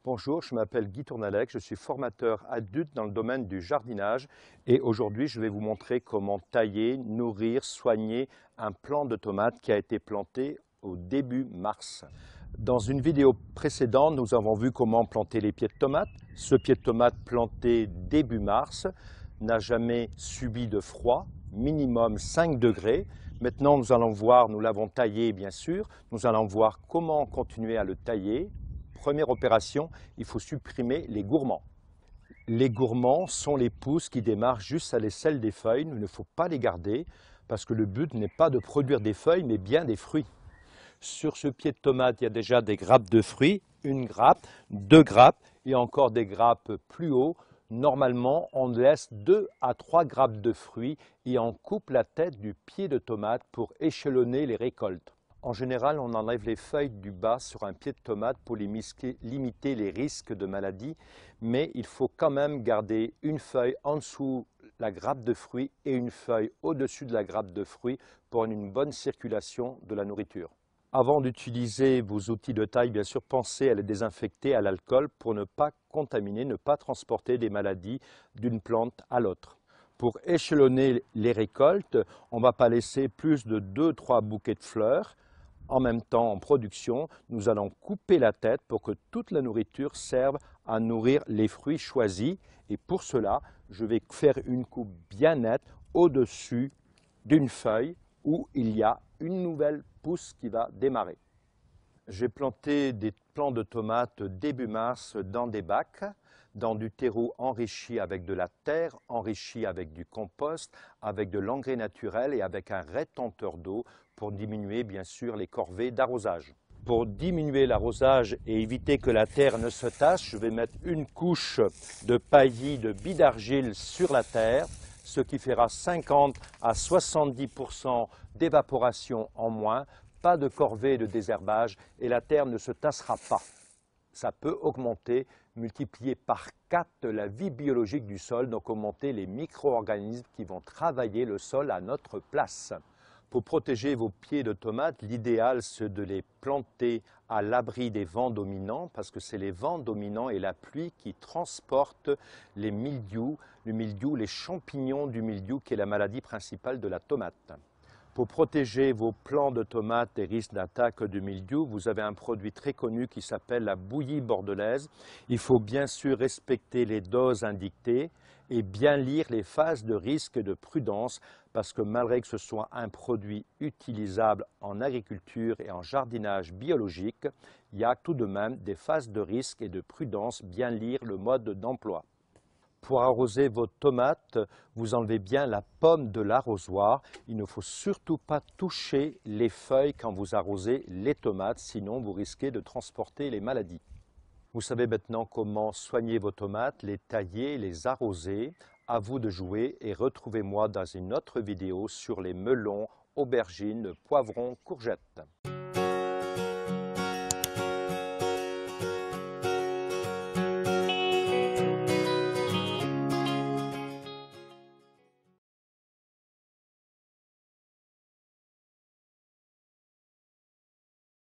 Bonjour, je m'appelle Guy Tournalec, je suis formateur adulte dans le domaine du jardinage et aujourd'hui je vais vous montrer comment tailler, nourrir, soigner un plant de tomates qui a été planté au début mars. Dans une vidéo précédente, nous avons vu comment planter les pieds de tomates. Ce pied de tomate planté début mars n'a jamais subi de froid, minimum 5 degrés. Maintenant, nous allons voir, nous l'avons taillé bien sûr, nous allons voir comment continuer à le tailler. Première opération, il faut supprimer les gourmands. Les gourmands sont les pousses qui démarrent juste à l'aisselle des feuilles. Il ne faut pas les garder parce que le but n'est pas de produire des feuilles mais bien des fruits. Sur ce pied de tomate, il y a déjà des grappes de fruits, une grappe, deux grappes et encore des grappes plus haut. Normalement, on laisse 2 à 3 grappes de fruits et on coupe la tête du pied de tomate pour échelonner les récoltes. En général, on enlève les feuilles du bas sur un pied de tomate pour limiter les risques de maladie, mais il faut quand même garder une feuille en dessous la grappe de fruits et une feuille au-dessus de la grappe de fruits pour une bonne circulation de la nourriture. Avant d'utiliser vos outils de taille, bien sûr, pensez à les désinfecter à l'alcool pour ne pas contaminer, ne pas transporter des maladies d'une plante à l'autre. Pour échelonner les récoltes, on ne va pas laisser plus de 2-3 bouquets de fleurs. En même temps, en production, nous allons couper la tête pour que toute la nourriture serve à nourrir les fruits choisis. Et pour cela, je vais faire une coupe bien nette au-dessus d'une feuille où il y a une nouvelle pousse qui va démarrer. J'ai planté des plants de tomates début mars dans des bacs, dans du terreau enrichi avec de la terre, enrichi avec du compost, avec de l'engrais naturel et avec un rétenteur d'eau pour diminuer bien sûr les corvées d'arrosage. Pour diminuer l'arrosage et éviter que la terre ne se tache, je vais mettre une couche de paillis de billes d'argile sur la terre, ce qui fera 50 à 70% d'évaporation en moins, pas de corvée de désherbage et la terre ne se tassera pas. Ça peut augmenter, multiplier par 4 la vie biologique du sol, donc augmenter les micro-organismes qui vont travailler le sol à notre place. Pour protéger vos pieds de tomates, l'idéal c'est de les planter à l'abri des vents dominants parce que c'est les vents dominants et la pluie qui transportent les mildious, les champignons du mildiou qui est la maladie principale de la tomate. Pour protéger vos plants de tomates des risques d'attaque de mildiou, vous avez un produit très connu qui s'appelle la bouillie bordelaise. Il faut bien sûr respecter les doses indiquées et bien lire les phases de risque et de prudence parce que malgré que ce soit un produit utilisable en agriculture et en jardinage biologique, il y a tout de même des phases de risque et de prudence, bien lire le mode d'emploi. Pour arroser vos tomates, vous enlevez bien la pomme de l'arrosoir. Il ne faut surtout pas toucher les feuilles quand vous arrosez les tomates, sinon vous risquez de transporter les maladies. Vous savez maintenant comment soigner vos tomates, les tailler, les arroser. À vous de jouer et retrouvez-moi dans une autre vidéo sur les melons, aubergines, poivrons, courgettes.